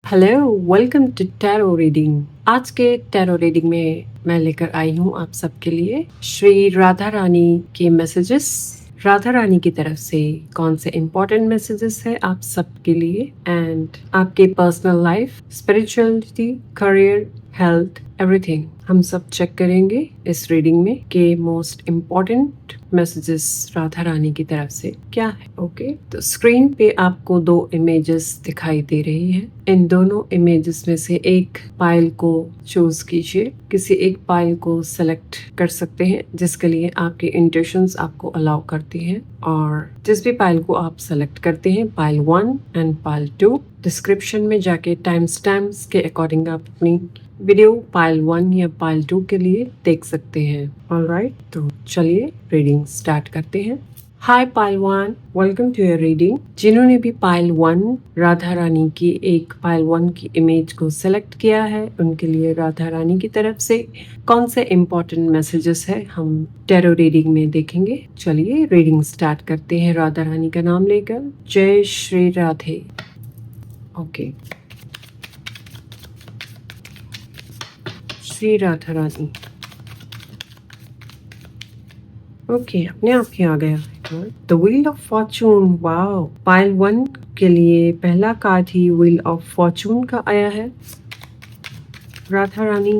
Hello, welcome to tarot reading. आज के tarot reading में मैं लेकर आई हूँ आप सबके लिए श्री राधा रानी के मैसेजेस। राधा रानी की तरफ से कौन से इम्पोर्टेंट मैसेजेस है आप सबके लिए एंड आपके personal life, spirituality, career, health, everything हम सब चेक करेंगे इस रीडिंग में कि most important messages Radha Rani की तरफ से क्या है। ओके, तो स्क्रीन पे आपको दो इमेजेस दिखाई दे रही है। इन दोनों इमेजेस में से एक पाइल को चूज कीजिए। किसी एक पाइल को सेलेक्ट कर सकते हैं जिसके लिए आपके इंट्यूशंस आपको अलाउ करती हैं, और जिस भी पाइल को आप सेलेक्ट करते हैं, पाइल 1 एंड पाइल 2, डिस्क्रिप्शन में जाके टाइम स्टैम्प्स के अकॉर्डिंग आप अपनी वीडियो पाइल 1 या पाइल 2 के लिए देख सकते हैं। ऑलराइट, तो चलिए रीडिंग स्टार्ट करते हैं। Hi pile 1, welcome to your reading. जिन्होंने भी पाइल 1 राधा रानी की एक पाइल 1 की इमेज को सेलेक्ट किया है, उनके लिए राधा रानी की तरफ से कौन से इम्पोर्टेंट मैसेजेस है हम टैरो रीडिंग में देखेंगे। चलिए रीडिंग स्टार्ट करते हैं राधा रानी का नाम लेकर। जय श्री राधे। ओके, श्री राधा रानी। ओके, अपने आप ही आ गया। The wheel of Fortune. Wow, pile 1 के लिए पहला card he wheel of Fortune का आया है। राधा रानी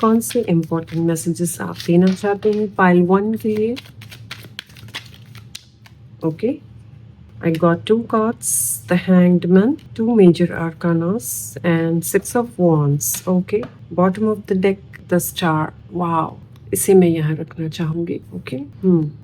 कौन से इम्पोर्टेंट मैसेजेस आप देना चाहते हैं पाइल 1 के लिए। Okay, I got two cards, the Hanged Man, two major arcanas and Six of Wands. Okay, bottom of the deck, the Star. Wow, इसे मैं यहाँ रखना चाहूंगी। ओके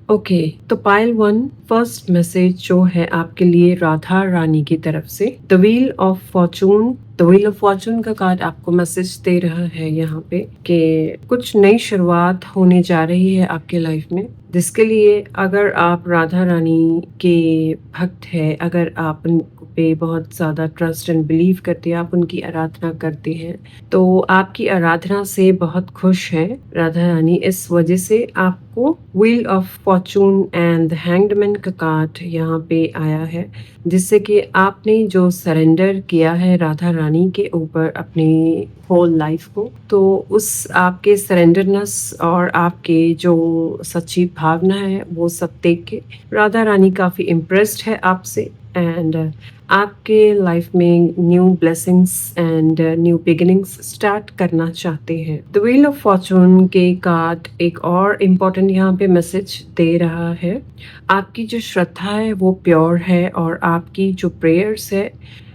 ओके, तो पाइल 1 फर्स्ट मैसेज जो है आपके लिए राधा रानी की तरफ से, the wheel of Fortune. The wheel of Fortune का कार्ड आपको मैसेज दे रहा है यहाँ पे कि कुछ नई शुरुआत होने जा रही है आपके लाइफ में, जिसके लिए अगर आप राधा रानी के भक्त हैं, अगर आप उन पे बहुत ज़्यादा ट्रस्ट एंड बिलीव करते हैं, आप उनकी आराधना करते हैं, तो आपकी आराधना से बहुत खुश है राधा रानी। इस वजह से आपको wheel of Fortune and the hanged man का कार्ड यहाँ पे आया है, जिससे कि आपने जो सरेंडर किया है राधा रानी के ऊपर अपनी होल लाइफ को, तो उस आपके सरेंडरनेस और आपके जो सच्ची भावना है वो सब देख के राधा रानी काफ़ी इम्प्रेस्ड है आपसे एंड आपके लाइफ में new blessings and new beginnings start करना चाहते हैं। द व्हील ऑफ फॉर्चून के कार्ड एक और इम्पोर्टेंट यहाँ पे मैसेज दे रहा है। आपकी जो श्रद्धा है वो प्योर है और आपकी जो प्रेयर्स है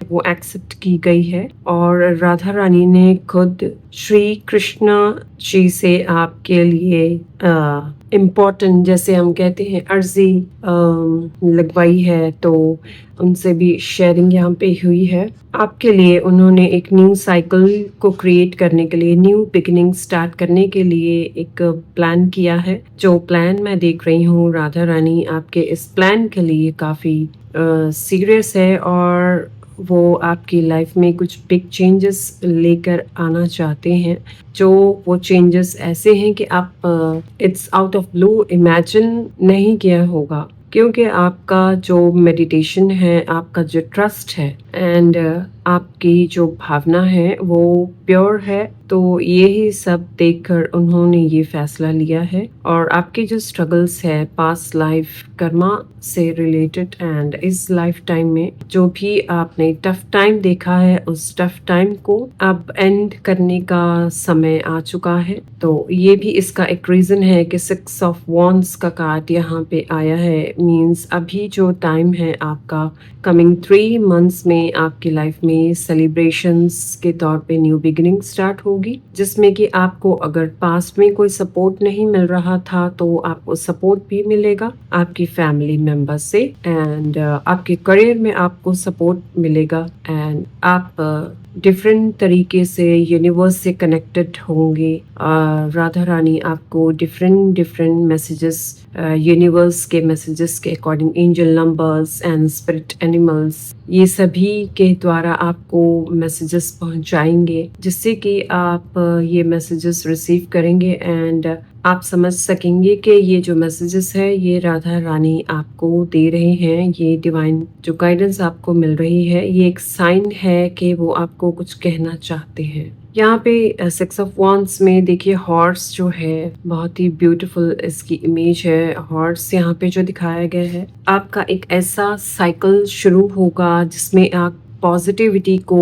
वो एक्सेप्ट की गई है, और राधा रानी ने खुद श्री कृष्ण जी से आपके लिए इम्पोर्टेंट, जैसे हम कहते हैं, अर्जी लगवाई है, तो उनसे भी शेयरिंग यहाँ पे हुई है आपके लिए। उन्होंने एक न्यू साइकिल को क्रिएट करने के लिए, न्यू बिगिनिंग स्टार्ट करने के लिए एक प्लान किया है। जो प्लान मैं देख रही हूँ, राधा रानी आपके इस प्लान के लिए काफ़ी सीरियस है और वो आपकी लाइफ में कुछ बिग चेंजेस लेकर आना चाहते हैं। जो वो चेंजेस ऐसे हैं कि आप it's out of blue imagine नहीं किया होगा, क्योंकि आपका जो मेडिटेशन है, आपका जो ट्रस्ट है एंड आपकी जो भावना है वो प्योर है। तो यही सब देखकर उन्होंने ये फैसला लिया है, और आपके जो स्ट्रगल्स है पास्ट लाइफ कर्मा से रिलेटेड एंड इस लाइफ टाइम में जो भी आपने टफ टाइम देखा है, उस टफ टाइम को अब एंड करने का समय आ चुका है। तो ये भी इसका एक रीज़न है कि 6 ऑफ वॉन्ड्स का कार्ड यहाँ पे आया है। मीन्स अभी जो टाइम है आपका, कमिंग 3 मंथ्स में आपकी लाइफ में सेलिब्रेशंस के तौर पे न्यू बिगिनिंग स्टार्ट होगी, जिसमें कि आपको अगर पास्ट में कोई सपोर्ट नहीं मिल रहा था तो आपको सपोर्ट भी मिलेगा आपकी फैमिली मेंबर्स से, एंड आपके करियर में आपको सपोर्ट मिलेगा, एंड आप डिफरेंट तरीके से यूनिवर्स से कनेक्टेड होंगे। राधा रानी आपको डिफरेंट मैसेजेस यूनिवर्स के मैसेजेस के according angel numbers and spirit animals, ये सभी के द्वारा आपको मैसेजेस पहुंचाएंगे, जिससे कि आप ये मैसेजेस रिसीव करेंगे एंड आप समझ सकेंगे कि ये जो मैसेजेस है ये राधा रानी आपको दे रहे हैं। ये डिवाइन जो गाइडेंस आपको मिल रही है, ये एक साइन है कि वो आपको कुछ कहना चाहते हैं। यहाँ पे सिक्स ऑफ वॉन्ड्स में देखिए हॉर्स जो है, बहुत ही ब्यूटीफुल इसकी इमेज है। हॉर्स यहाँ पे जो दिखाया गया है, आपका एक ऐसा साइकिल शुरू होगा जिसमें आप पॉजिटिविटी को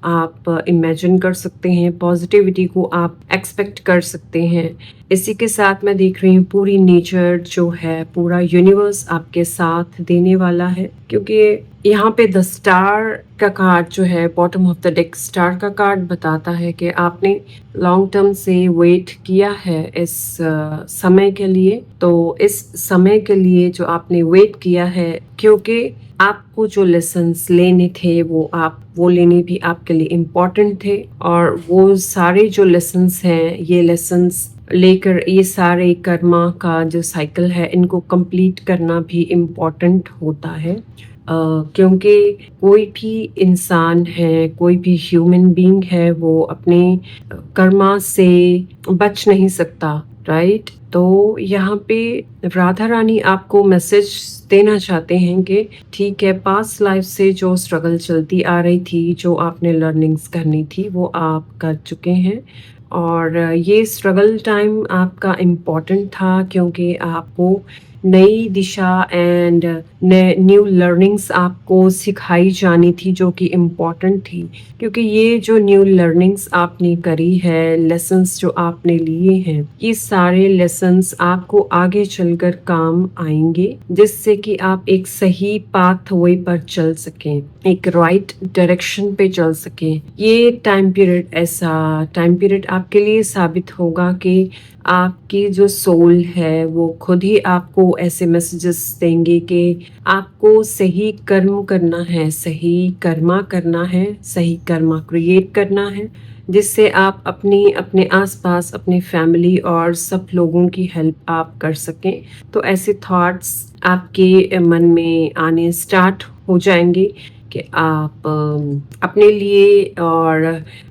आप इमेजिन कर सकते हैं, पॉजिटिविटी को आप एक्सपेक्ट कर सकते हैं। इसी के साथ मैं देख रही हूँ पूरी नेचर जो है, पूरा यूनिवर्स आपके साथ देने वाला है, क्योंकि यहाँ पे द स्टार का कार्ड जो है bottom of the deck, star का कार्ड बताता है कि आपने लॉन्ग टर्म से वेट किया है इस समय के लिए। तो इस समय के लिए जो आपने वेट किया है, क्योंकि आपको जो लेसन्स लेने थे वो लेने भी आपके लिए इम्पोर्टेंट थे, और वो सारे जो लेसन्स हैं, ये लेसन्स लेकर ये सारे कर्मा का जो साइकिल है, इनको कंप्लीट करना भी इम्पोर्टेंट होता है। क्योंकि कोई भी इंसान है, कोई भी ह्यूमन बीइंग है, वो अपने कर्मा से बच नहीं सकता, राइट। तो यहाँ पे राधा रानी आपको मैसेज देना चाहते हैं कि ठीक है, पास्ट लाइफ से जो स्ट्रगल चलती आ रही थी, जो आपने लर्निंग्स करनी थी, वो आप कर चुके हैं, और ये स्ट्रगल टाइम आपका इम्पोर्टेंट था, क्योंकि आपको नई दिशा एंड न्यू लर्निंग्स आपको सिखाई जानी थी, जो कि इम्पोर्टेंट थी। क्योंकि ये जो न्यू लर्निंग्स आपने करी है, लेसन्स जो आपने लिए हैं, ये सारे लेसन्स आपको आगे चलकर काम आएंगे, जिससे कि आप एक सही पाथवे पर चल सकें, एक राइट डायरेक्शन पे चल सकें। ये टाइम पीरियड आपके लिए साबित होगा कि आपकी जो सोल है वो खुद ही आपको ऐसे मैसेजेस देंगे कि आपको सही कर्म करना है, सही कर्मा करना है, सही कर्मा क्रिएट करना है, जिससे आप अपने आसपास अपने फैमिली और सब लोगों की हेल्प आप कर सकें। तो ऐसे थॉट्स आपके मन में आने स्टार्ट हो जाएंगे कि आप अपने लिए और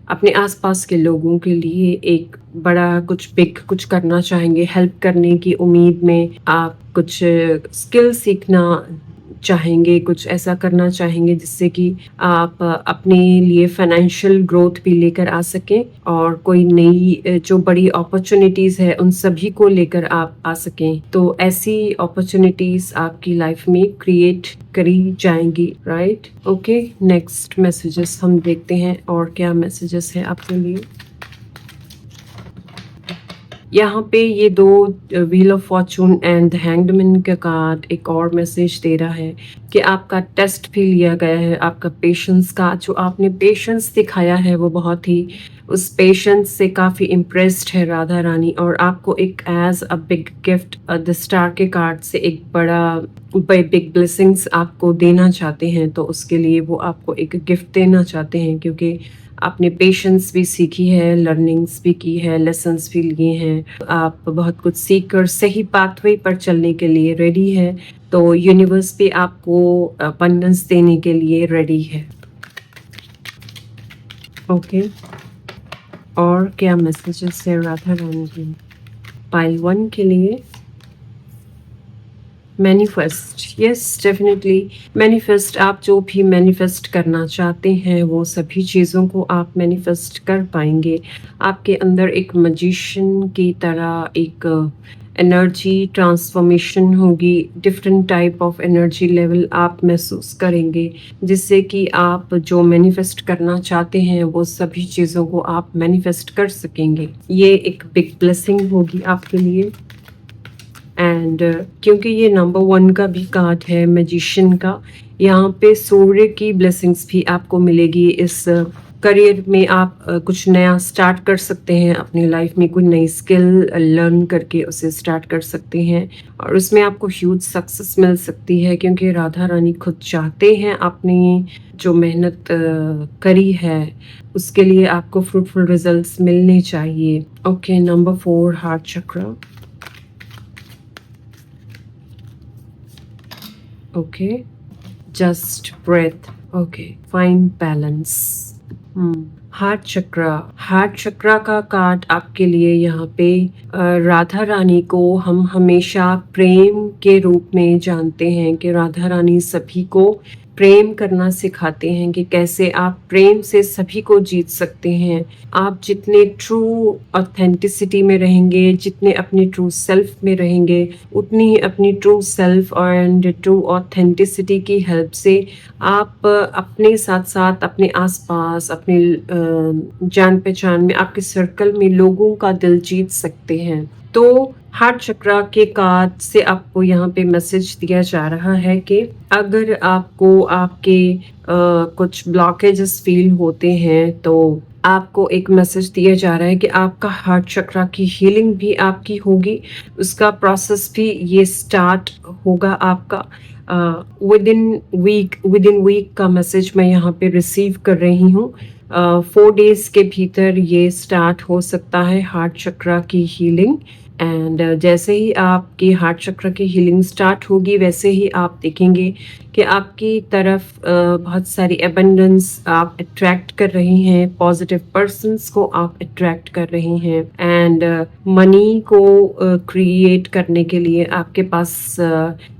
अपने आसपास के लोगों के लिए एक बड़ा कुछ बिग कुछ करना चाहेंगे। हेल्प करने की उम्मीद में आप कुछ स्किल सीखना चाहेंगे, कुछ ऐसा करना चाहेंगे जिससे कि आप अपने लिए फाइनेंशियल ग्रोथ भी लेकर आ सकें, और कोई नई जो बड़ी अपॉर्चुनिटीज है उन सभी को लेकर आप आ सकें। तो ऐसी अपॉर्चुनिटीज आपकी लाइफ में क्रिएट करी जाएंगी, राइट। ओके, नेक्स्ट मैसेजेस हम देखते हैं और क्या मैसेजेस है आपके लिए। यहाँ पे ये दो wheel of Fortune and the hanged man का कार्ड एक और मैसेज दे रहा है कि आपका टेस्ट भी लिया गया है, आपका पेशेंस का जो आपने पेशेंस दिखाया है, वो बहुत ही उस पेशेंस से काफ़ी इम्प्रेस्ड है राधा रानी, और आपको एक as a big gift the star के कार्ड से एक बड़ा बिग ब्लेसिंग्स आपको देना चाहते हैं। तो उसके लिए वो आपको एक गिफ्ट देना चाहते हैं, क्योंकि आपने पेशेंस भी सीखी है, लर्निंग्स भी की है, लेसन्स भी लिए हैं, आप बहुत कुछ सीख कर सही पाथवे पर चलने के लिए रेडी है। तो यूनिवर्स भी आपको अबंडेंस देने के लिए रेडी है। ओके, और क्या मैसेजेस है राधा रानी की पाइल 1 के लिए। Manifest, yes definitely manifest. आप जो भी मैनिफेस्ट करना चाहते हैं वो सभी चीज़ों को आप मैनिफेस्ट कर पाएंगे। आपके अंदर एक मैजिशियन की तरह एक एनर्जी ट्रांसफॉर्मेशन होगी, different type of energy level आप महसूस करेंगे, जिससे कि आप जो मैनिफेस्ट करना चाहते हैं वो सभी चीज़ों को आप मैनिफेस्ट कर सकेंगे। ये एक बिग ब्लेसिंग होगी आपके लिए। एंड क्योंकि ये नंबर 1 का भी कार्ड है मैजिशियन का, यहाँ पे सूर्य की ब्लेसिंग्स भी आपको मिलेगी। इस करियर में आप कुछ नया स्टार्ट कर सकते हैं, अपनी लाइफ में कोई नई स्किल लर्न करके उसे स्टार्ट कर सकते हैं, और उसमें आपको ह्यूज सक्सेस मिल सकती है, क्योंकि राधा रानी खुद चाहते हैं अपनी जो मेहनत करी है उसके लिए आपको फ्रूटफुल रिजल्ट्स मिलने चाहिए। Okay, number 4 heart chakra. Okay, just breathe, okay, find balance. Heart chakra, heart chakra का कार्ड आपके लिए यहाँ पे राधा रानी को हम हमेशा प्रेम के रूप में जानते हैं कि राधा रानी सभी को प्रेम करना सिखाते हैं कि कैसे आप प्रेम से सभी को जीत सकते हैं। आप जितने ट्रू ऑथेंटिसिटी में रहेंगे, जितने अपनी ट्रू सेल्फ में रहेंगे, उतनी ही अपनी true self and true authenticity की हेल्प से आप अपने साथ साथ अपने आसपास, अपने जान पहचान में, आपके सर्कल में लोगों का दिल जीत सकते हैं। तो हार्ट चक्रा के कार्ड से आपको यहाँ पे मैसेज दिया जा रहा है कि अगर आपको आपके कुछ ब्लॉकेजेस फील होते हैं तो आपको एक मैसेज दिया जा रहा है कि आपका हार्ट चक्रा की हीलिंग भी आपकी होगी, उसका प्रोसेस भी ये स्टार्ट होगा आपका विद इन वीक का मैसेज मैं यहाँ पे रिसीव कर रही हूँ। 4 डेज के भीतर ये स्टार्ट हो सकता है हार्ट चक्रा की हीलिंग। एंड जैसे ही आपकी हार्ट चक्र की हीलिंग स्टार्ट होगी वैसे ही आप देखेंगे कि आपकी तरफ बहुत सारी एबंडेंस आप अट्रैक्ट कर रही हैं, पॉजिटिव पर्सन्स को आप अट्रैक्ट कर रही हैं एंड मनी को क्रिएट करने के लिए आपके पास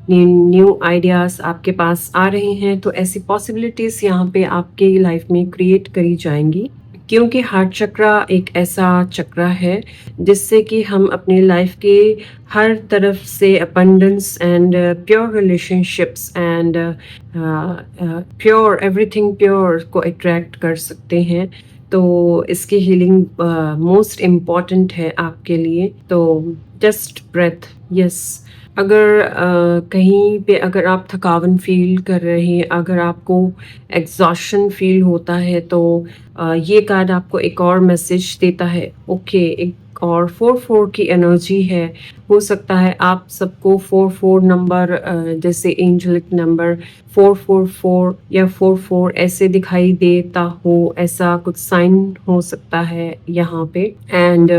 न्यू आइडियाज आपके पास आ रहे हैं। तो ऐसी पॉसिबिलिटीज यहाँ पे आपके लाइफ में क्रिएट करी जाएंगी, क्योंकि हार्ट चक्रा एक ऐसा चक्रा है जिससे कि हम अपनी लाइफ के हर तरफ से abundance and pure relationships and pure everything pure को अट्रैक्ट कर सकते हैं। तो इसकी हीलिंग मोस्ट इम्पॉर्टेंट है आपके लिए। तो जस्ट ब्रेथ, यस। अगर कहीं पे अगर आप थकावन फील कर रहे हैं, अगर आपको एग्जॉशन फील होता है तो ये कार्ड आपको एक और मैसेज देता है। ओके, एक और 4-4 की एनर्जी है। हो सकता है आप सबको 4-4 नंबर जैसे एंजलिक नंबर 444 या 44 ऐसे दिखाई देता हो, ऐसा कुछ साइन हो सकता है यहाँ पे। एंड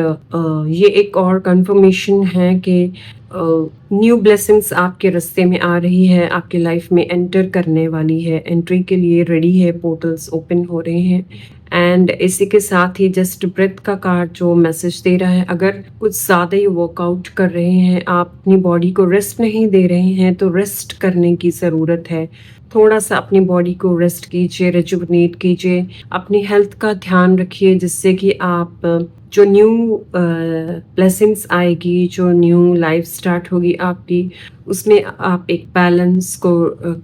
ये एक और कंफर्मेशन है कि न्यू ब्लेसिंग्स आपके रास्ते में आ रही है, आपके लाइफ में एंटर करने वाली है, एंट्री के लिए रेडी है, पोर्टल्स ओपन हो रहे हैं। एंड इसी के साथ ही जस्ट ब्रेथ का कार्ड जो मैसेज दे रहा है, अगर कुछ ज़्यादा ही वर्कआउट कर रहे हैं, आप अपनी बॉडी को रेस्ट नहीं दे रहे हैं तो रेस्ट करने की ज़रूरत है। थोड़ा सा अपनी बॉडी को रेस्ट कीजिए, रिजुवनेट कीजिए, अपनी हेल्थ का ध्यान रखिए, जिससे कि आप जो न्यू ब्लेसिंग्स आएगी, जो न्यू लाइफ स्टार्ट होगी आपकी, उसमें आप एक बैलेंस को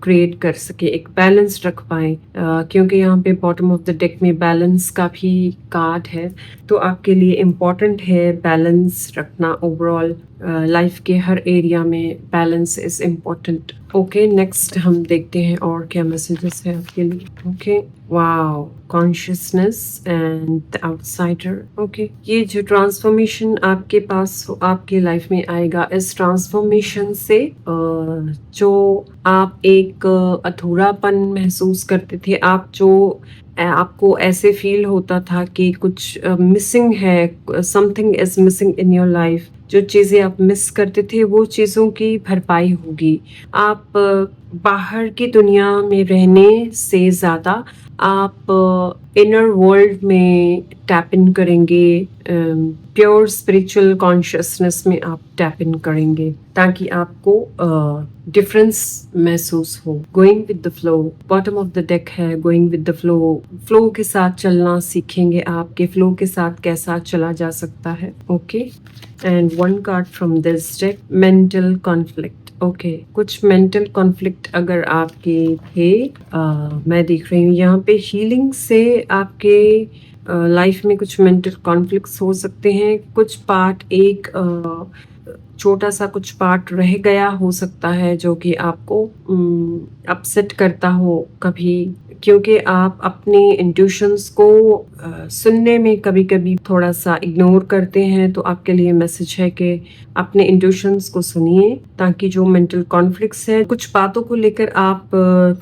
क्रिएट कर सके, एक बैलेंस रख पाए। क्योंकि यहाँ पे बॉटम ऑफ द डेक में बैलेंस का भी कार्ड है, तो आपके लिए इम्पॉर्टेंट है बैलेंस रखना। ओवरऑल लाइफ के हर एरिया में balance is important. Okay, next हम देखते हैं और क्या मैसेजेस है आपके लिए। Okay, wow, consciousness and the outsider. Okay, ये जो ट्रांसफॉर्मेशन आपके पास आपके लाइफ में आएगा, इस ट्रांसफॉर्मेशन से जो आप एक अधूरापन महसूस करते थे, आपको ऐसे फील होता था कि कुछ मिसिंग है, something is missing in your life, जो चीज़ें आप मिस करते थे वो चीज़ों की भरपाई होगी। आप बाहर की दुनिया में रहने से ज़्यादा आप इनर वर्ल्ड में टैप इन करेंगे, प्योर स्पिरिचुअल कॉन्शियसनेस में आप टैप इन करेंगे, ताकि आपको डिफरेंस महसूस हो। Going with the flow, bottom of the deck है going with the flow. Flow के साथ चलना सीखेंगे, आपके फ्लो के साथ कैसा चला जा सकता है। Okay, and one card from this deck, mental conflict. Okay, कुछ मेंटल कॉन्फ्लिक्ट अगर आपके थे, मैं देख रही हूँ यहाँ पे हीलिंग से आपके लाइफ में कुछ मेंटल कॉन्फ्लिक्ट्स हो सकते हैं। कुछ पार्ट, एक छोटा सा कुछ पार्ट रह गया हो सकता है जो कि आपको अपसेट करता हो कभी, क्योंकि आप अपने इंट्यूशंस को सुनने में कभी कभी थोड़ा सा इग्नोर करते हैं। तो आपके लिए मैसेज है कि अपने इंट्यूशंस को सुनिए, ताकि जो मेंटल कॉन्फ्लिक्ट्स है, कुछ बातों को लेकर आप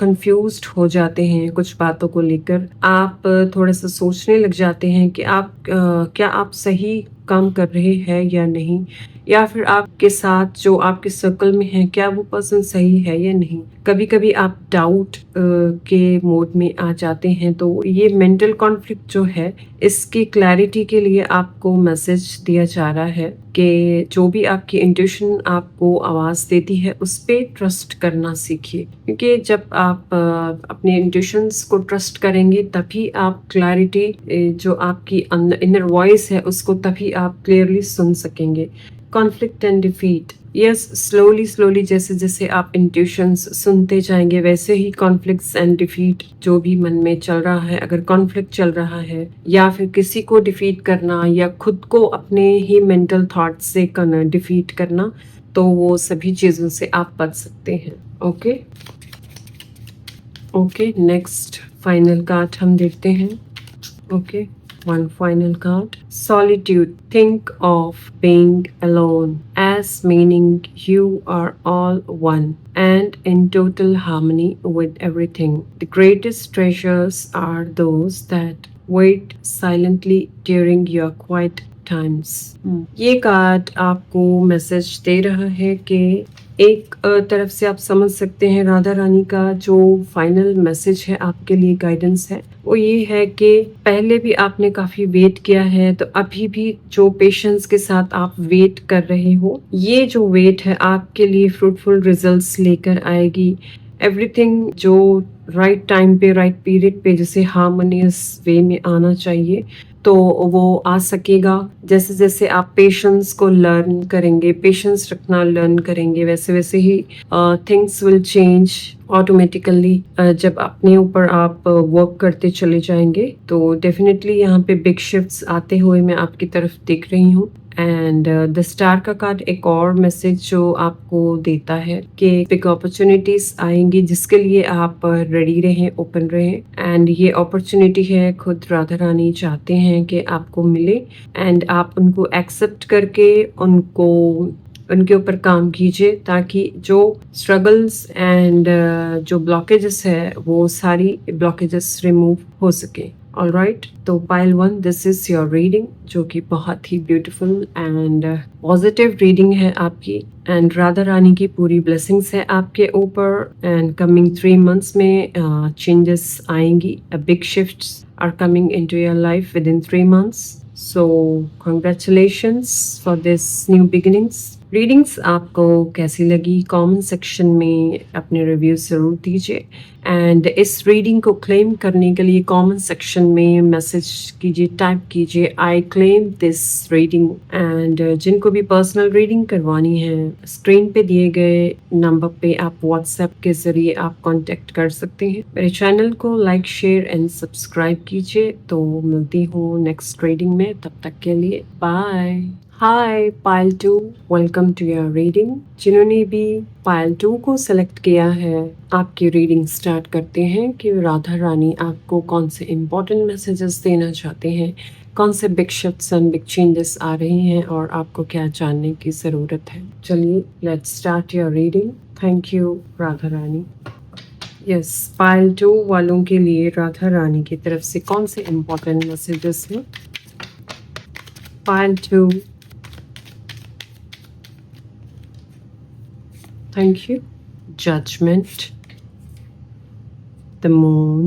कंफ्यूज्ड हो जाते हैं, कुछ बातों को लेकर आप थोड़ा सा सोचने लग जाते हैं कि आप क्या आप सही काम कर रहे हैं या नहीं, या फिर आपके साथ जो आपके सर्कल में है क्या वो पर्सन सही है या नहीं। कभी कभी आप डाउट के मोड में आ जाते हैं, तो ये मेंटल कॉन्फ्लिक्ट जो है इसकी क्लैरिटी के लिए आपको मैसेज दिया जा रहा है कि जो भी आपकी इंट्यूशन आपको आवाज़ देती है उस पर ट्रस्ट करना सीखिए, क्योंकि जब आप अपने इंट्यूशंस को ट्रस्ट करेंगे तभी आप क्लैरिटी जो आपकी इनर वॉइस है उसको तभी आप क्लियरली सुन सकेंगे। Conflict and defeat, yes, slowly slowly जैसे जैसे आप इंट्यूशंस सुनते जाएंगे वैसे ही कॉन्फ्लिक्ट्स एंड डिफीट जो भी मन में चल रहा है, अगर कॉन्फ्लिक्ट चल रहा है या फिर किसी को डिफीट करना या खुद को अपने ही मेंटल थॉट से करना डिफीट करना, तो वो सभी चीज़ों से आप बच सकते हैं। Okay okay, next final card हम देखते हैं। Okay, one final card. Solitude. Think of being alone as meaning you are all one and in total harmony with everything. The greatest treasures are those that wait silently during your quiet times. ये card आपको message दे रहा है कि एक तरफ से आप समझ सकते हैं राधा रानी का जो फाइनल मैसेज है आपके लिए गाइडेंस है वो ये है कि पहले भी आपने काफी वेट किया है, तो अभी भी जो पेशेंस के साथ आप वेट कर रहे हो, ये जो वेट है आपके लिए फ्रूटफुल रिजल्ट्स लेकर आएगी। एवरीथिंग जो राइट टाइम पे राइट पीरियड पे जैसे हार्मोनियस वे में आना चाहिए तो वो आ सकेगा। जैसे जैसे आप पेशेंस को लर्न करेंगे, पेशेंस रखना लर्न करेंगे, वैसे वैसे ही थिंग्स विल चेंज ऑटोमेटिकली। जब अपने ऊपर आप वर्क करते चले जाएंगे तो डेफिनेटली यहाँ पे बिग शिफ्ट्स आते हुए मैं आपकी तरफ देख रही हूँ। एंड द स्टार का कार्ड एक और मैसेज जो आपको देता है कि बिग अपॉर्चुनिटीज आएंगी जिसके लिए आप रेडी रहें, ओपन रहें। एंड ये अपॉर्चुनिटी है खुद राधा रानी चाहते हैं कि आपको मिले एंड आप उनको एक्सेप्ट करके उनके ऊपर काम कीजिए ताकि जो स्ट्रगल्स एंड जो ब्लॉकेजेस है वो सारी ब्लॉकेजेस रिमूव हो सके। ऑलराइट, तो pile 1, this is your reading जो कि बहुत ही ब्यूटीफुल एंड पॉजिटिव रीडिंग है आपकी। एंड राधा रानी की पूरी ब्लेसिंग्स है आपके ऊपर। एंड कमिंग 3 months में चेंजेस आएंगी, big shifts are coming into your life within 3 months। So congratulations for this new beginnings. Readings आपको कैसी लगी कमेंट सेक्शन में अपने रिव्यू ज़रूर दीजिए। एंड इस रीडिंग को क्लेम करने के लिए कमेंट सेक्शन में मैसेज कीजिए, टाइप कीजिए I claim this reading. And जिनको भी पर्सनल रीडिंग करवानी है स्क्रीन पे दिए गए नंबर पे आप व्हाट्सएप के ज़रिए आप कांटेक्ट कर सकते हैं। मेरे चैनल को लाइक, शेयर एंड सब्सक्राइब कीजिए। तो मिलती हूँ नेक्स्ट रीडिंग में, तब तक के लिए bye. Hi pile 2, welcome to your reading. जिन्होंने भी पाइल 2 को सेलेक्ट किया है, आपकी रीडिंग स्टार्ट करते हैं कि राधा रानी आपको कौन से इम्पोर्टेंट मैसेजेस देना चाहते हैं, कौन से big shifts and big changes आ रही हैं और आपको क्या जानने की ज़रूरत है। चलिए let's start your reading. Thank you Radha Rani. Yes, pile 2 वालों के लिए राधा रानी की तरफ से कौन से इम्पोर्टेंट मैसेजेस हैं। Pile 2, thank you. Judgment, the moon,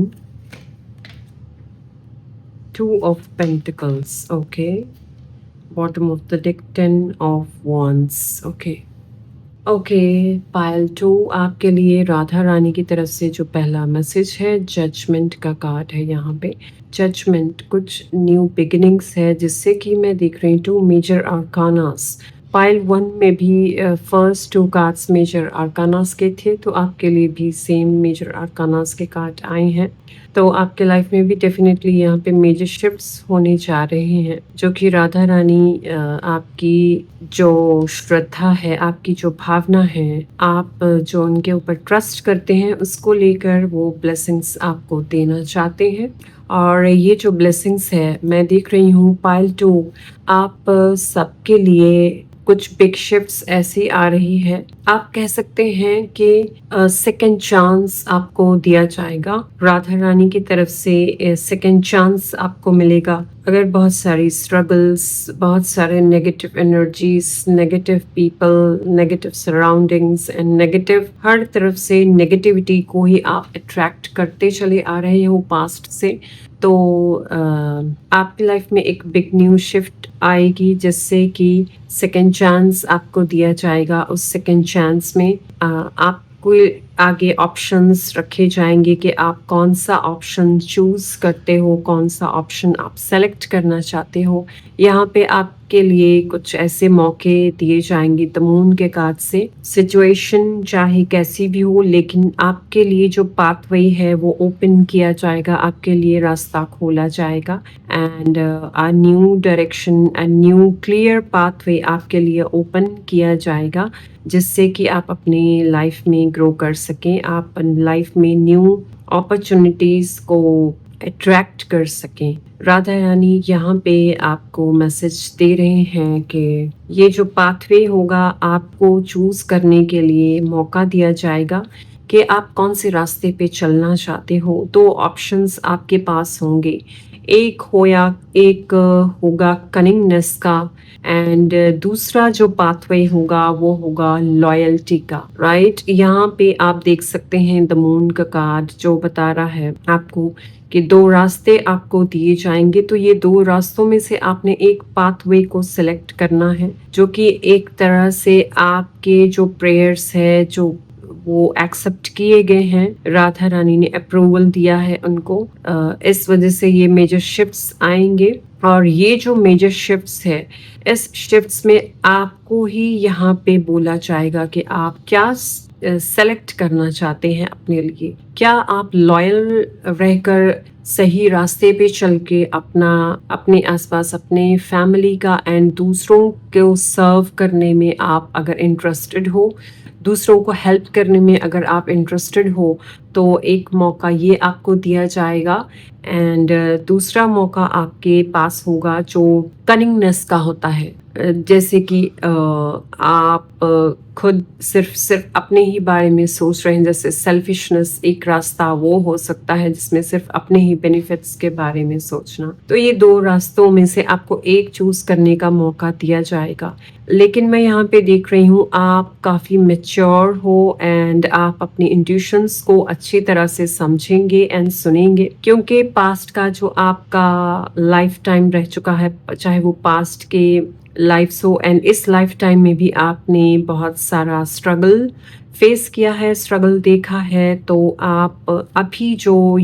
2 of Pentacles, okay. Bottom of the deck, 10 of Wands, okay. Okay, pile 2 आपके लिए राधा रानी की तरफ से जो पहला मैसेज है जजमेंट का कार्ड है। यहाँ पे जजमेंट कुछ न्यू बिगिनिंग्स है जिससे कि मैं देख रही हूँ 2 मेजर आर्कानास। पाइल 1 में भी फर्स्ट 2 कार्ड्स मेजर आर्कानास के थे, तो आपके लिए भी सेम मेजर आर्कानास के कार्ड आए हैं। तो आपके लाइफ में भी डेफिनेटली यहाँ पे मेजर शिफ्ट्स होने जा रहे हैं जो कि राधा रानी आपकी जो श्रद्धा है, आपकी जो भावना है, आप जो उनके ऊपर ट्रस्ट करते हैं उसको लेकर वो ब्लेसिंग्स आपको देना चाहते हैं। और ये जो ब्लेसिंग्स है मैं देख रही हूँ पाइल 2 आप सबके लिए कुछ बिग शिफ्ट्स ऐसी आ रही है। आप कह सकते हैं कि सेकंड चांस आपको दिया जाएगा। राधा रानी रानी की तरफ से सेकंड चांस आपको मिलेगा। अगर बहुत सारी स्ट्रगल्स, बहुत सारे negative energies, negative people, negative surroundings and negative, हर तरफ से नेगेटिविटी को ही आप अट्रैक्ट करते चले आ रहे हो पास्ट से, तो आपकी लाइफ में एक बिग न्यू शिफ्ट आएगी, जिससे कि सेकंड चांस आपको दिया जाएगा। उस सेकंड चांस में आपको आगे ऑप्शंस रखे जाएंगे कि आप कौन सा ऑप्शन चूज करते हो, कौन सा ऑप्शन आप सेलेक्ट करना चाहते हो। यहाँ पे आपके लिए कुछ ऐसे मौके दिए जाएंगे द मून के कार्ड से। सिचुएशन चाहे कैसी भी हो, लेकिन आपके लिए जो पाथवे है वो ओपन किया जाएगा, आपके लिए रास्ता खोला जाएगा and a new direction, a new clear pathway आपके लिए ओपन किया जाएगा, जिससे कि आप अपनी लाइफ में ग्रो कर सकें, आप लाइफ में न्यू अपॉर्चुनिटीज को अट्रैक्ट कर सकें। राधा रानी यहाँ पे आपको मैसेज दे रहे हैं कि ये जो पाथवे होगा आपको चूज करने के लिए मौका दिया जाएगा कि आप कौन से रास्ते पे चलना चाहते हो। दो ऑप्शंस आपके पास होंगे, एक होगा कनिंगनेस का एंड दूसरा जो पाथवे होगा वो होगा लॉयल्टी का। राइट, यहाँ पे आप देख सकते हैं द मून का कार्ड जो बता रहा है आपको कि दो रास्ते आपको दिए जाएंगे। तो ये दो रास्तों में से आपने एक पाथवे को सिलेक्ट करना है, जो कि एक तरह से आपके जो प्रेयर्स है जो वो एक्सेप्ट किए गए हैं, राधा रानी ने अप्रूवल दिया है उनको। इस वजह से ये मेजर शिफ्ट्स आएंगे, और ये जो मेजर शिफ्ट्स है, इस शिफ्ट्स में आपको ही यहाँ पे बोला जाएगा कि आप क्या सेलेक्ट करना चाहते हैं अपने लिए। क्या आप लॉयल रहकर सही रास्ते पे चल के अपने आसपास अपने फैमिली का एंड दूसरों को सर्व करने में आप अगर इंटरेस्टेड हो, दूसरों को हेल्प करने में अगर आप इंटरेस्टेड हो, तो एक मौका ये आपको दिया जाएगा। एंड दूसरा मौका आपके पास होगा जो कनिंगनेस का होता है, जैसे कि आप खुद सिर्फ अपने ही बारे में सोच रहे हैं, जैसे सेल्फिशनेस एक रास्ता वो हो सकता है, जिसमें सिर्फ अपने ही बेनिफिट्स के बारे में सोचना। तो ये दो रास्तों में से आपको एक चूज करने का मौका दिया जाएगा। लेकिन मैं यहाँ पे देख रही हूँ आप काफ़ी मैच्योर हो एंड आप अपनी इंट्यूशंस को अच्छी तरह से समझेंगे एंड सुनेंगे, क्योंकि पास्ट का जो आपका लाइफ टाइम रह चुका है, चाहे वो पास्ट के लाइफ हो एंड इस लाइफ टाइम में भी आपने बहुत सारा स्ट्रगल फेस किया है, स्ट्रगल देखा है, तो आप अभी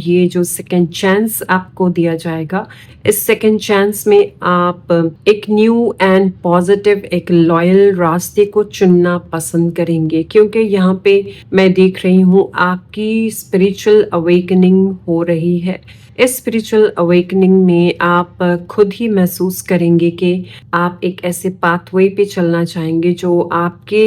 ये जो सेकंड चांस आपको दिया जाएगा, इस सेकंड चांस में आप एक न्यू एंड पॉजिटिव, एक लॉयल रास्ते को चुनना पसंद करेंगे, क्योंकि यहाँ पे मैं देख रही हूँ आपकी स्पिरिचुअल अवेकनिंग हो रही है। इस स्पिरिचुअल अवेकनिंग में आप खुद ही महसूस करेंगे कि आप एक ऐसे पाथवे पे चलना चाहेंगे जो आपके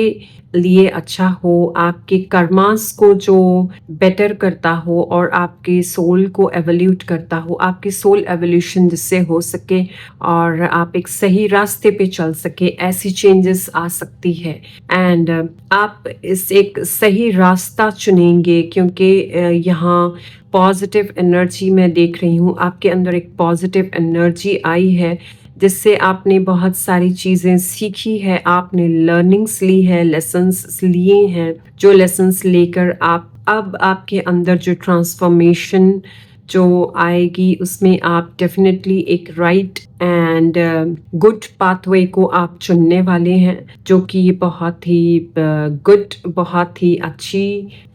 लिए अच्छा हो, आपके कर्मास को जो बेटर करता हो और आपके सोल को एवोल्यूट करता हो, आपकी सोल एवोल्यूशन जिससे हो सके और आप एक सही रास्ते पे चल सके, ऐसी चेंजेस आ सकती है। एंड आप इस एक सही रास्ता चुनेंगे, क्योंकि यहाँ पॉजिटिव एनर्जी मैं देख रही हूँ, आपके अंदर एक पॉजिटिव एनर्जी आई है, जिससे आपने बहुत सारी चीज़ें सीखी है, आपने लर्निंग्स ली है, लेसन्स लिए हैं, जो लेसन्स लेकर अब आपके अंदर जो ट्रांसफॉर्मेशन जो आएगी, उसमें आप डेफिनेटली एक राइट एंड गुड पाथवे को आप चुनने वाले हैं, जो कि बहुत ही गुड, बहुत ही अच्छी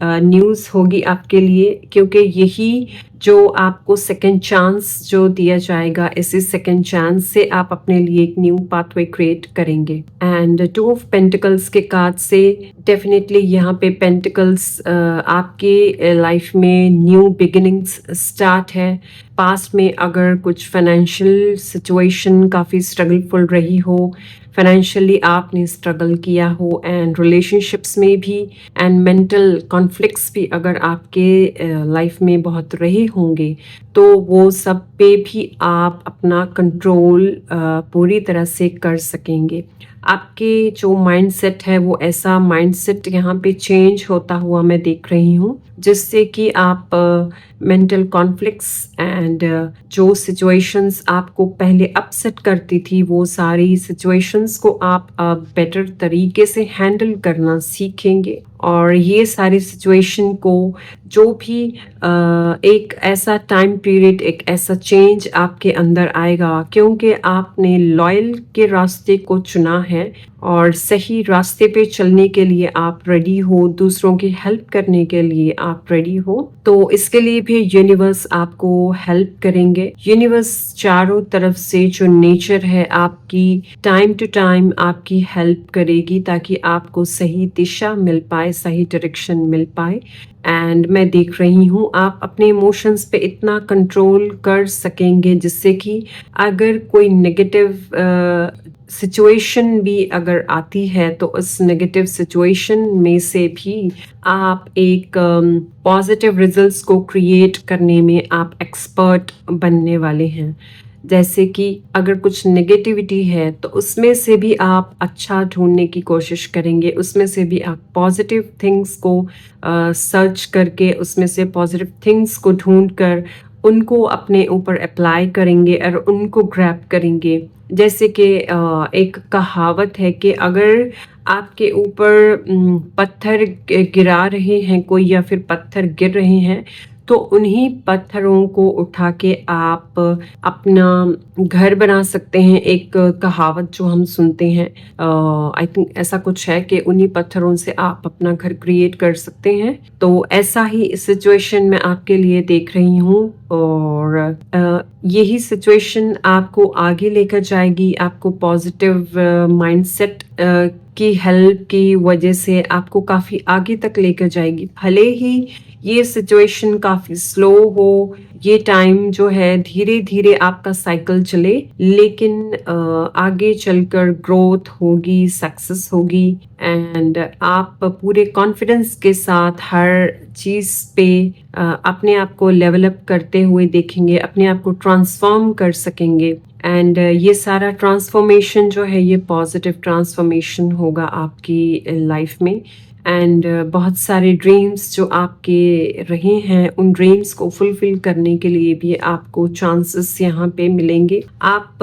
न्यूज़ होगी आपके लिए, क्योंकि यही जो आपको सेकंड चांस जो दिया जाएगा, इसी सेकंड चांस से आप अपने लिए एक न्यू पाथवे क्रिएट करेंगे। एंड टू ऑफ पेंटिकल्स के कार्ड से डेफिनेटली यहाँ पे पेंटिकल्स आपके लाइफ में न्यू बिगिनिंग्स स्टार्ट है। पास्ट में अगर कुछ फाइनेंशियल सिचुएशन काफ़ी स्ट्रगलफुल रही हो, फाइनेंशियली आपने स्ट्रगल किया हो, एंड रिलेशनशिप्स में भी एंड मेंटल कॉन्फ्लिक्ट्स भी अगर आपके लाइफ में बहुत रहे होंगे, तो वो सब पे भी आप अपना कंट्रोल पूरी तरह से कर सकेंगे। आपके जो माइंडसेट है वो ऐसा माइंडसेट यहाँ पे चेंज होता हुआ मैं देख रही हूँ, जिससे कि आप मेंटल कॉन्फ्लिक्ट्स एंड जो सिचुएशंस आपको पहले अपसेट करती थी, वो सारी सिचुएशंस को आप अब बेटर तरीके से हैंडल करना सीखेंगे। और ये सारी सिचुएशन को जो भी एक ऐसा टाइम पीरियड, एक ऐसा चेंज आपके अंदर आएगा, क्योंकि आपने लॉयल के रास्ते को चुना है और सही रास्ते पे चलने के लिए आप रेडी हो, दूसरों की हेल्प करने के लिए आप रेडी हो, तो इसके लिए भी यूनिवर्स आपको हेल्प करेंगे। यूनिवर्स चारों तरफ से जो नेचर है आपकी टाइम टू टाइम आपकी हेल्प करेगी, ताकि आपको सही दिशा मिल पाए, सही डायरेक्शन मिल पाए। एंड मैं देख रही हूँ आप अपने इमोशंस पे इतना कंट्रोल कर सकेंगे, जिससे कि अगर कोई नेगेटिव सिचुएशन भी अगर आती है, तो उस नेगेटिव सिचुएशन में से भी आप एक पॉजिटिव रिजल्ट्स को क्रिएट करने में आप एक्सपर्ट बनने वाले हैं। जैसे कि अगर कुछ नेगेटिविटी है तो उसमें से भी आप अच्छा ढूंढने की कोशिश करेंगे, उसमें से भी आप पॉजिटिव थिंग्स को सर्च करके, उसमें से पॉजिटिव थिंग्स को ढूंढ कर उनको अपने ऊपर अप्लाई करेंगे और उनको ग्रैब करेंगे। जैसे कि एक कहावत है कि अगर आपके ऊपर पत्थर गिरा रहे हैं कोई, या फिर पत्थर गिर रहे हैं, तो उन्हीं पत्थरों को उठा के आप अपना घर बना सकते हैं। एक कहावत जो हम सुनते हैं, आई थिंक ऐसा कुछ है कि उन्हीं पत्थरों से आप अपना घर क्रिएट कर सकते हैं। तो ऐसा ही सिचुएशन मैं आपके लिए देख रही हूँ, और यही सिचुएशन आपको आगे लेकर जाएगी। आपको पॉजिटिव माइंडसेट की हेल्प की वजह से आपको काफी आगे तक लेकर जाएगी। भले ही ये सिचुएशन काफी स्लो हो, ये टाइम जो है धीरे धीरे आपका साइकिल चले, लेकिन आगे चलकर ग्रोथ होगी, सक्सेस होगी, एंड आप पूरे कॉन्फिडेंस के साथ हर चीज पे अपने आप को लेवल अप करते हुए देखेंगे, अपने आप को ट्रांसफॉर्म कर सकेंगे। एंड ये सारा ट्रांसफॉर्मेशन जो है, ये पॉजिटिव ट्रांसफॉर्मेशन होगा आपकी लाइफ में। एंड बहुत सारे ड्रीम्स जो आपके रहे हैं, उन ड्रीम्स को फुलफिल करने के लिए भी आपको चांसेस यहाँ पे मिलेंगे। आप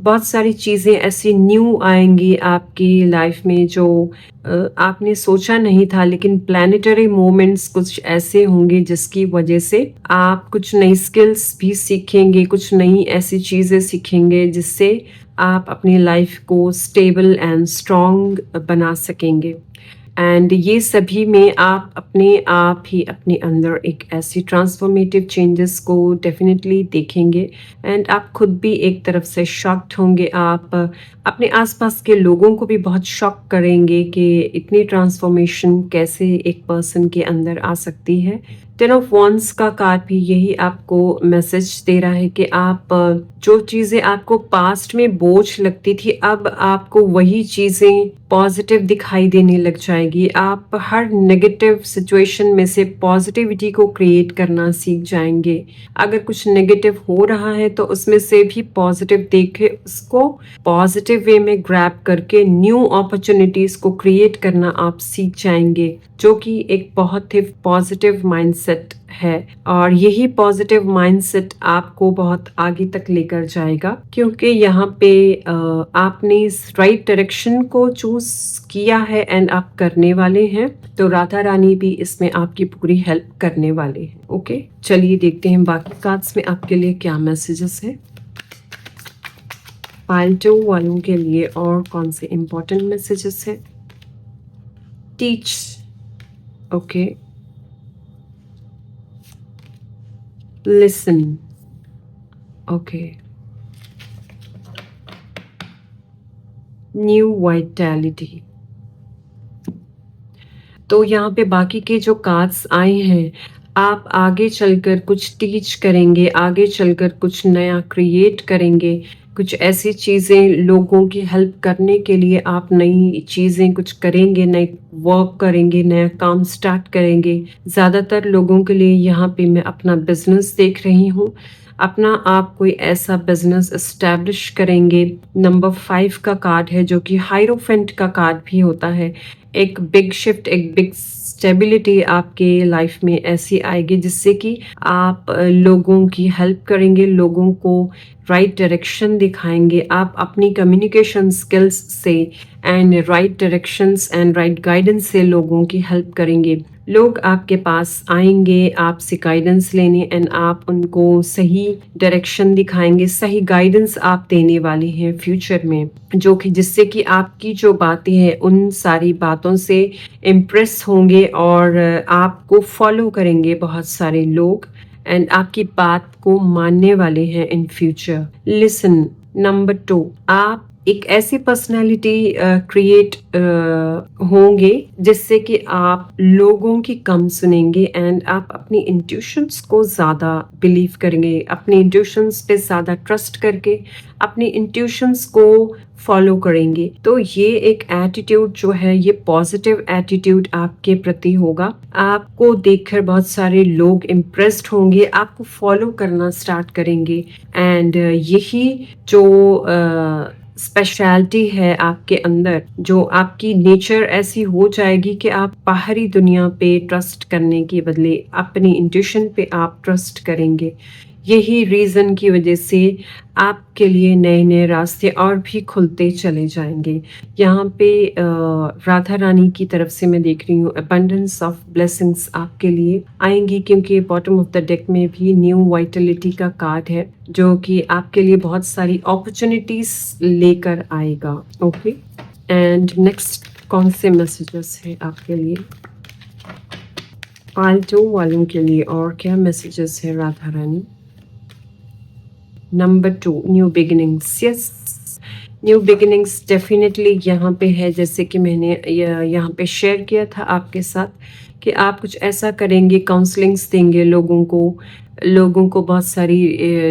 बहुत सारी चीज़ें ऐसी न्यू आएंगी आपकी लाइफ में जो आपने सोचा नहीं था, लेकिन प्लानिटरी मोमेंट्स कुछ ऐसे होंगे जिसकी वजह से आप कुछ नई स्किल्स भी सीखेंगे, कुछ नई ऐसी चीज़ें सीखेंगे जिससे आप अपनी लाइफ को स्टेबल एंड स्ट्रॉन्ग बना सकेंगे। एंड ये सभी में आप अपने आप ही अपने अंदर एक ऐसी ट्रांसफॉर्मेटिव चेंजेस को डेफिनेटली देखेंगे, एंड आप खुद भी एक तरफ से शॉक्ड होंगे। आप अपने आसपास के लोगों को भी बहुत शॉक करेंगे कि इतनी ट्रांसफॉर्मेशन कैसे एक पर्सन के अंदर आ सकती है। 10 ऑफ वॉन्ड्स का कार्ड भी यही आपको मैसेज दे रहा है कि आप जो चीज़ें आपको पास्ट में बोझ लगती थी, अब आपको वही चीज़ें पॉजिटिव दिखाई देने लग जाएगी। आप हर नेगेटिव सिचुएशन में से पॉजिटिविटी को क्रिएट करना सीख जाएंगे। अगर कुछ नेगेटिव हो रहा है तो उसमें से भी पॉजिटिव देखे, उसको पॉजिटिव वे में ग्रैब करके न्यू अपॉर्चुनिटीज को क्रिएट करना आप सीख जाएंगे, जो कि एक बहुत ही पॉजिटिव माइंडसेट है। और यही पॉजिटिव माइंडसेट आपको बहुत आगे तक लेकर जाएगा, क्योंकि यहाँ पे आपने इस राइट डायरेक्शन को चूज किया है एंड आप करने वाले हैं। तो राधा रानी भी इसमें आपकी पूरी हेल्प करने वाले हैं। ओके, चलिए देखते हैं बाकी कार्ड्स में आपके लिए क्या मैसेजेस है। पाइल 2 वालों के लिए और कौन से इंपॉर्टेंट मैसेजेस है। Teach, okay, listen, okay, new vitality. तो यहाँ पे बाकी के जो कार्ड्स आए हैं, आप आगे चलकर कुछ टीच करेंगे, आगे चलकर कुछ नया क्रिएट करेंगे, कुछ ऐसी चीज़ें लोगों की हेल्प करने के लिए आप नई चीज़ें कुछ करेंगे, नए वर्क करेंगे, नया काम स्टार्ट करेंगे। ज़्यादातर लोगों के लिए यहाँ पे मैं अपना बिजनेस देख रही हूँ। अपना आप कोई ऐसा बिजनेस एस्टेब्लिश करेंगे। नंबर 5 का कार्ड है जो कि हायरोफेंट का कार्ड भी होता है। एक बिग शिफ्ट, एक बिग स्टेबिलिटी आपके लाइफ में ऐसी आएगी जिससे कि आप लोगों की हेल्प करेंगे, लोगों को राइट डायरेक्शन दिखाएंगे। आप अपनी कम्युनिकेशन स्किल्स से and right directions and right guidance से लोगों की हेल्प करेंगे। लोग आपके पास आएंगे आपसे गाइडेंस लेने एंड आप उनको सही डायरेक्शन दिखाएंगे, सही गाइडेंस आप देने वाले हैं फ्यूचर में, जो कि जिससे कि आपकी जो बातें हैं उन सारी बातों से इम्प्रेस होंगे और आपको फॉलो करेंगे बहुत सारे लोग एंड आपकी बात को मानने वाले हैं इन फ्यूचर। लिसन, नंबर 2, आप एक ऐसी पर्सनालिटी क्रिएट होंगे जिससे कि आप लोगों की कम सुनेंगे एंड आप अपनी इंट्यूशंस को ज़्यादा बिलीव करेंगे, अपनी इंट्यूशंस पे ज़्यादा ट्रस्ट करके अपनी इंट्यूशंस को फॉलो करेंगे। तो ये एक एटीट्यूड जो है, ये पॉजिटिव एटीट्यूड आपके प्रति होगा। आपको देखकर बहुत सारे लोग इम्प्रेस्ड होंगे, आपको फॉलो करना स्टार्ट करेंगे एंड यही जो स्पेशलिटी है आपके अंदर, जो आपकी नेचर ऐसी हो जाएगी कि आप बाहरी दुनिया पे ट्रस्ट करने के बदले अपनी इंट्यूशन पे आप ट्रस्ट करेंगे। यही रीज़न की वजह से आपके लिए नए नए रास्ते और भी खुलते चले जाएंगे। यहाँ पे राधा रानी की तरफ से मैं देख रही हूँ अबंडेंस ऑफ ब्लेसिंग्स आपके लिए आएंगी, क्योंकि बॉटम ऑफ द डेक में भी न्यू वाइटलिटी का कार्ड है जो कि आपके लिए बहुत सारी अपॉर्चुनिटीज लेकर आएगा। ओके, एंड नेक्स्ट कौन से मैसेजेस है आपके लिए पार्ट 2 वालों के लिए, और क्या मैसेजेस है Radha Rani? Number 2, new beginnings. Yes, new beginnings definitely यहाँ पे है, जैसे कि मैंने यहाँ पे शेयर किया था आपके साथ कि आप कुछ ऐसा करेंगे, काउंसलिंग्स देंगे लोगों को बहुत सारी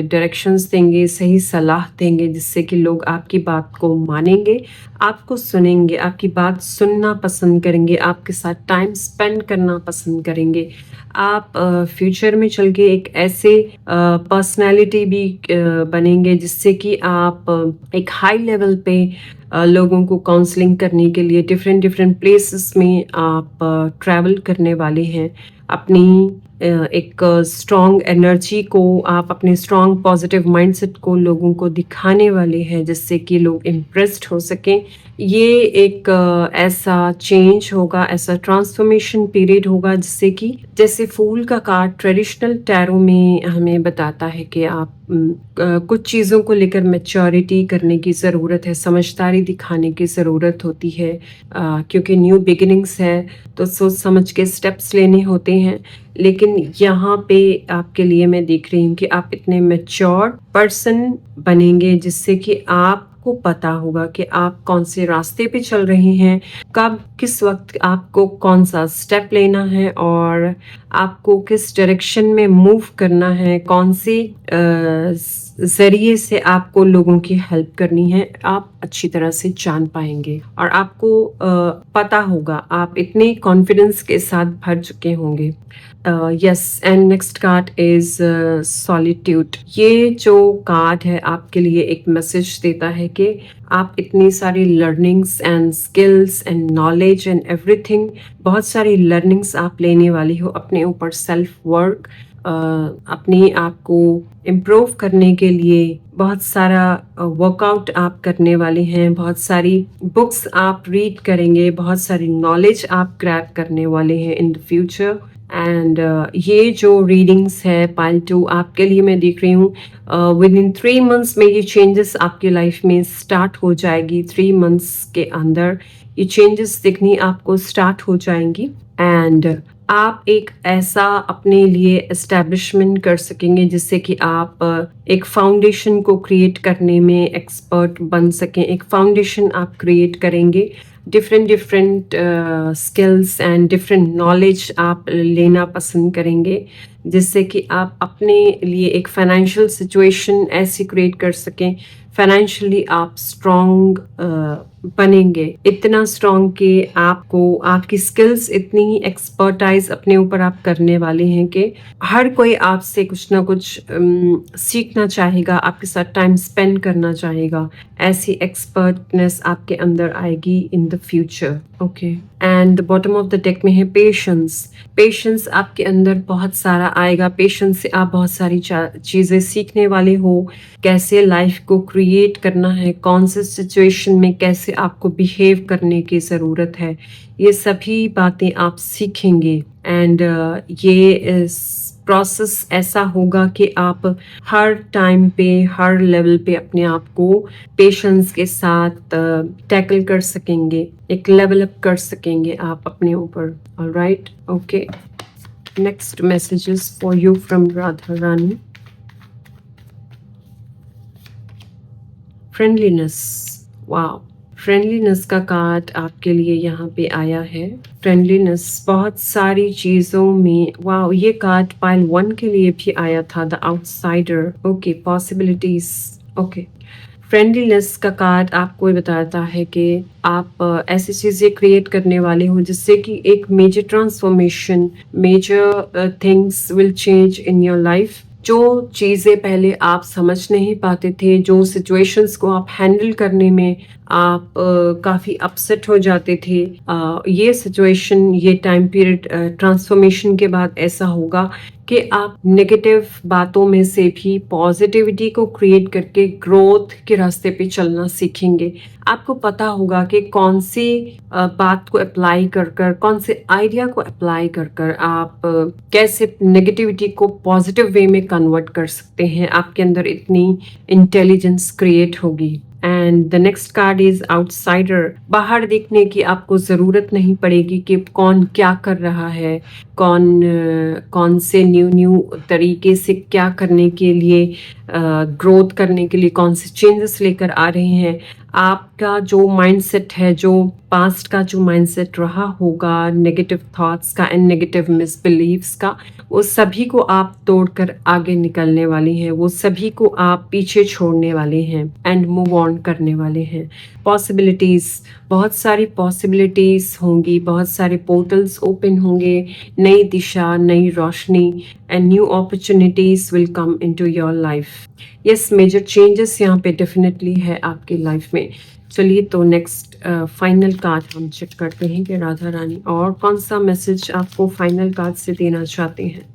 डायरेक्शंस देंगे, सही सलाह देंगे, जिससे कि लोग आपकी बात को मानेंगे, आपको सुनेंगे, आपकी बात सुनना पसंद करेंगे, आपके साथ टाइम स्पेंड करना पसंद करेंगे। आप फ्यूचर में चल के एक ऐसे पर्सनालिटी भी बनेंगे जिससे कि आप एक हाई लेवल पे लोगों को काउंसलिंग करने के लिए डिफरेंट डिफरेंट प्लेसेस में आप ट्रैवल करने वाले हैं। अपनी एक स्ट्रॉन्ग एनर्जी को, आप अपने स्ट्रॉन्ग पॉजिटिव माइंडसेट को लोगों को दिखाने वाले हैं जिससे कि लोग इम्प्रेस्ड हो सकें। ये एक ऐसा चेंज होगा, ऐसा ट्रांसफॉर्मेशन पीरियड होगा जिससे कि जैसे फूल का कार्ड ट्रेडिशनल टैरो में हमें बताता है कि आप कुछ चीज़ों को लेकर मैच्योरिटी करने की ज़रूरत है, समझदारी दिखाने की ज़रूरत होती है, क्योंकि न्यू बिगिनिंग्स है तो सोच समझ के स्टेप्स लेने होते हैं। लेकिन यहाँ पे आपके लिए मैं देख रही हूँ कि आप इतने मैच्योर पर्सन बनेंगे जिससे कि आपको पता होगा कि आप कौन से रास्ते पे चल रहे हैं, कब किस वक्त आपको कौन सा स्टेप लेना है और आपको किस डायरेक्शन में मूव करना है, कौन से ज़रिए से आपको लोगों की हेल्प करनी है, आप अच्छी तरह से जान पाएंगे और आपको पता होगा, आप इतने कॉन्फिडेंस के साथ भर चुके होंगे। Yes, and next card is solitude. ये जो कार्ड है आपके लिए एक मैसेज देता है कि आप इतनी सारी learnings and skills and knowledge and everything, बहुत सारी लर्निंग्स आप लेने वाली हो अपने ऊपर, सेल्फ वर्क, अपने आप को इम्प्रूव करने के लिए बहुत सारा वर्कआउट आप करने वाले हैं, बहुत सारी बुक्स आप रीड करेंगे, बहुत सारी नॉलेज आप ग्रैब करने वाले हैं इन द फ्यूचर। एंड ये जो रीडिंग्स है पाइल 2 आपके लिए मैं देख रही हूँ विद इन 3 मंथ्स में ये चेंजेस आपकी लाइफ में स्टार्ट हो जाएगी। 3 मंथ्स के अंदर ये चेंजेस दिखनी आपको स्टार्ट हो जाएंगी एंड आप एक ऐसा अपने लिए एस्टेब्लिशमेंट कर सकेंगे जिससे कि आप एक फाउंडेशन को क्रिएट करने में एक्सपर्ट बन सकें। एक फाउंडेशन आप क्रिएट करेंगे, different skills and different knowledge आप लेना पसंद करेंगे जिससे कि आप अपने लिए एक फाइनेंशियल सिचुएशन ऐसी क्रिएट कर सकें, फाइनेंशियली आप स्ट्रॉन्ग बनेंगे, इतना स्ट्रॉन्ग कि आपको आपकी स्किल्स इतनी एक्सपर्टाइज अपने ऊपर आप करने वाले हैं कि हर कोई आपसे कुछ ना कुछ सीखना चाहेगा, आपके साथ टाइम स्पेंड करना चाहेगा। ऐसी एक्सपर्टनेस आपके अंदर आएगी in the future. Okay, and bottom of the deck में है पेशेंस। पेशेंस आपके अंदर बहुत सारा आएगा। पेशेंस से आप बहुत सारी चीज़ें सीखने वाले हो, कैसे लाइफ को क्रिएट करना है, कौन से सिचुएशन में कैसे आपको बिहेव करने की ज़रूरत है, ये सभी बातें आप सीखेंगे। एंड ये प्रोसेस ऐसा होगा कि आप हर टाइम पे, हर लेवल पे अपने आप को पेशेंस के साथ टैकल कर सकेंगे, एक लेवल अप कर सकेंगे आप अपने ऊपर। Alright, okay. Next messages for you from Radha Rani. Friendliness, wow, friendliness का कार्ड आपके लिए यहाँ पे आया है। फ्रेंडलीनेस बहुत सारी चीज़ों में, वाओ, ये कार्ड पाइल 1 के लिए भी आया था, the outsider. Okay, possibilities. Okay, friendliness का कार्ड आपको ये बताता है कि आप ऐसी चीज़ें क्रिएट करने वाले हो जिससे कि एक major transformation, major things will change in your life. जो चीज़ें पहले आप समझ नहीं पाते थे, जो सिचुएशंस को आप हैंडल करने में आप काफ़ी अपसेट हो जाते थे, ये सिचुएशन, ये टाइम पीरियड ट्रांसफॉर्मेशन के बाद ऐसा होगा कि आप नेगेटिव बातों में से भी पॉजिटिविटी को क्रिएट करके ग्रोथ के रास्ते पे चलना सीखेंगे। आपको पता होगा कि कौन सी बात को अप्लाई कर कर, कौन से आइडिया को अप्लाई कर कर आप कैसे नेगेटिविटी को पॉजिटिव वे में कन्वर्ट कर सकते हैं। आपके अंदर इतनी इंटेलिजेंस क्रिएट होगी। And the next card is outsider. बाहर देखने की आपको ज़रूरत नहीं पड़ेगी कि कौन क्या कर रहा है, कौन से न्यू तरीके से क्या करने के लिए, ग्रोथ करने के लिए कौन से चेंजेस लेकर आ रहे हैं। आपका जो माइंडसेट है, जो पास्ट का जो माइंडसेट रहा होगा, नेगेटिव थॉट्स का एंड नेगेटिव मिसबिलीव्स का, वो सभी को आप तोड़कर आगे निकलने वाली हैं, वो सभी को आप पीछे छोड़ने वाले हैं एंड मूव ऑन करने वाले हैं। पॉसिबिलिटीज़, बहुत सारी पॉसिबिलिटीज़ होंगी, बहुत सारे पोर्टल्स ओपन होंगे, नई दिशा, नई रोशनी and new opportunities will come into your life. Yes, major changes यहाँ पे डेफिनेटली है आपकी लाइफ में। चलिए, तो नेक्स्ट फाइनल कार्ड हम चेक करते हैं कि राधा रानी और कौन सा मैसेज आपको फाइनल कार्ड से देना चाहते हैं।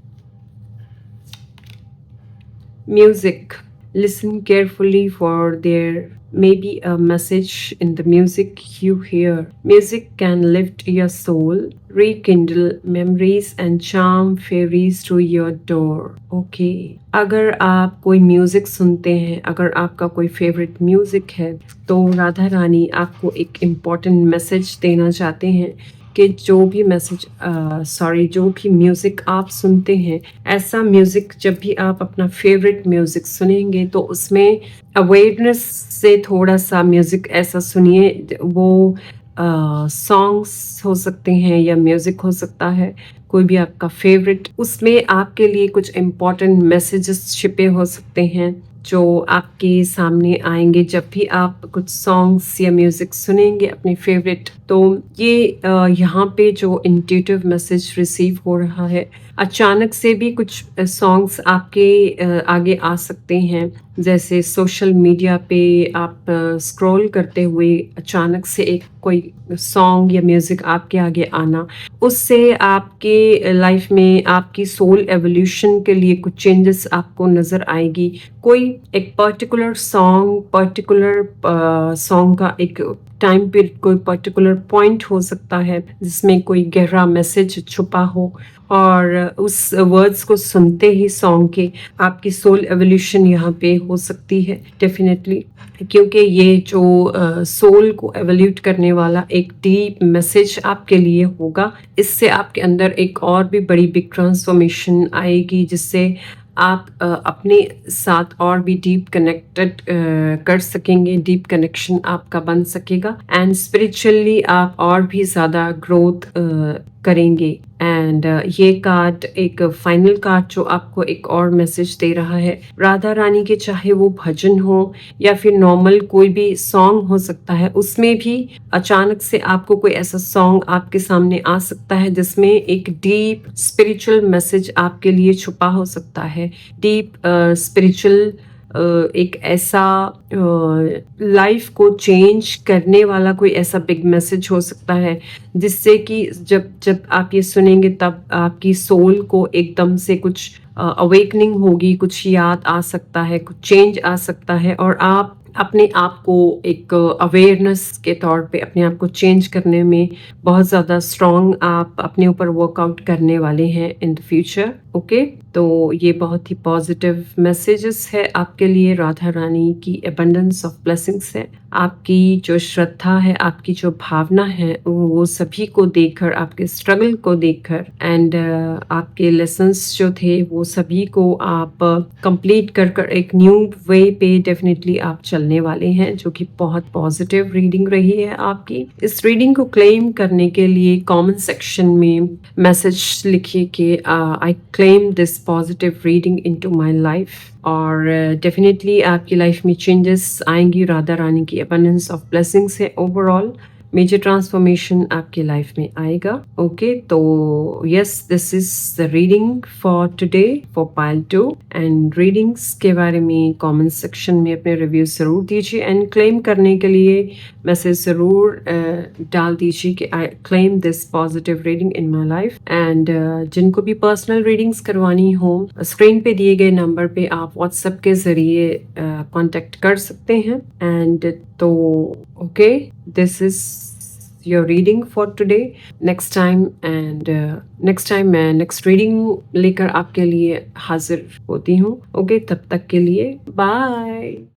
Music, listen carefully for there may be a message in the music you hear. Music can lift your soul, rekindle memories and charm fairies to your door. Okay, अगर आप कोई music सुनते हैं, अगर आपका कोई फेवरेट म्यूजिक है, तो राधा रानी आपको एक इम्पॉर्टेंट मैसेज देना चाहते हैं कि जो भी म्यूज़िक आप सुनते हैं, ऐसा म्यूज़िक जब भी आप अपना फेवरेट म्यूज़िक सुनेंगे तो उसमें अवेयरनेस से थोड़ा सा म्यूज़िक ऐसा सुनिए। वो सॉन्ग्स हो सकते हैं या म्यूज़िक हो सकता है, कोई भी आपका फेवरेट, उसमें आपके लिए कुछ इम्पॉर्टेंट मैसेजेस छिपे हो सकते हैं जो आपके सामने आएंगे जब भी आप कुछ सॉन्ग्स या म्यूज़िक सुनेंगे अपने फेवरेट। तो ये यहाँ पे जो इंट्यूटिव मैसेज रिसीव हो रहा है, अचानक से भी कुछ सॉन्ग्स आपके आगे आ सकते हैं, जैसे सोशल मीडिया पे आप स्क्रॉल करते हुए अचानक से एक कोई सॉन्ग या म्यूज़िक आपके आगे आना, उससे आपके लाइफ में आपकी सोल एवोल्यूशन के लिए कुछ चेंजेस आपको नज़र आएगी। कोई एक पर्टिकुलर सॉन्ग का एक टाइम पीरियड, कोई पर्टिकुलर पॉइंट हो सकता है जिसमें कोई गहरा मैसेज छुपा हो, और उस वर्ड्स को सुनते ही सॉन्ग के आपकी सोल एवोल्यूशन यहाँ पे हो सकती है डेफिनेटली, क्योंकि ये जो सोल को एवोल्यूट करने वाला एक डीप मैसेज आपके लिए होगा। इससे आपके अंदर एक और भी बड़ी बिग ट्रांसफॉर्मेशन आएगी, जिससे आप अपने साथ और भी डीप कनेक्टेड कर सकेंगे, डीप कनेक्शन आपका बन सकेगा एंड स्पिरिचुअली आप और भी ज़्यादा ग्रोथ करेंगे एंड ये कार्ड एक फाइनल कार्ड जो आपको एक और मैसेज दे रहा है राधा रानी के, चाहे वो भजन हो या फिर नॉर्मल कोई भी सॉन्ग हो सकता है, उसमें भी अचानक से आपको कोई ऐसा सॉन्ग आपके सामने आ सकता है जिसमें एक डीप स्पिरिचुअल मैसेज आपके लिए छुपा हो सकता है। डीप स्पिरिचुअल एक ऐसा लाइफ को चेंज करने वाला कोई ऐसा बिग मैसेज हो सकता है जिससे कि जब जब आप ये सुनेंगे तब आपकी सोल को एकदम से कुछ अवेकनिंग होगी, कुछ याद आ सकता है, कुछ चेंज आ सकता है और आप अपने आप को एक अवेयरनेस के तौर पे अपने आप को चेंज करने में बहुत ज़्यादा स्ट्रॉन्ग आप अपने ऊपर वर्कआउट करने वाले हैं इन द फ्यूचर। ओके, तो ये बहुत ही पॉजिटिव मैसेजेस है आपके लिए। राधा रानी की अबंडेंस ऑफ ब्लेसिंग्स है, आपकी जो श्रद्धा है, आपकी जो भावना है, वो सभी को देखकर, आपके स्ट्रगल को देखकर एंड आपके लेसन्स जो थे वो सभी को आप कंप्लीट कर कर एक न्यू वे पे डेफिनेटली आप चलने वाले हैं, जो कि बहुत पॉजिटिव रीडिंग रही है आपकी। इस रीडिंग को क्लेम करने के लिए कमेंट सेक्शन में मैसेज लिखिए कि I claim this positive reading into my life, और डेफिनेटली आपकी लाइफ में चेंजेस आएंगी। राधा रानी की अबंडेंस ऑफ ब्लेसिंग्स है, ओवरऑल मेजर ट्रांसफॉर्मेशन आपकी लाइफ में आएगा। ओके, तो yes, this is the reading for today for pile 2 and readings के बारे में कमेंट सेक्शन में अपने रिव्यू जरूर दीजिए एंड क्लेम करने के लिए मैसेज जरूर डाल दीजिए कि I claim this positive reading in my life. And जिनको भी पर्सनल रीडिंग्स करवानी हो, स्क्रीन पे दिए गए नंबर पे आप व्हाट्सएप के जरिए कांटेक्ट कर सकते हैं। एंड तो okay, this is your reading for today. Next time मैं नेक्स्ट रीडिंग लेकर आपके लिए हाजिर होती हूँ। ओके, तब तक के लिए बाय।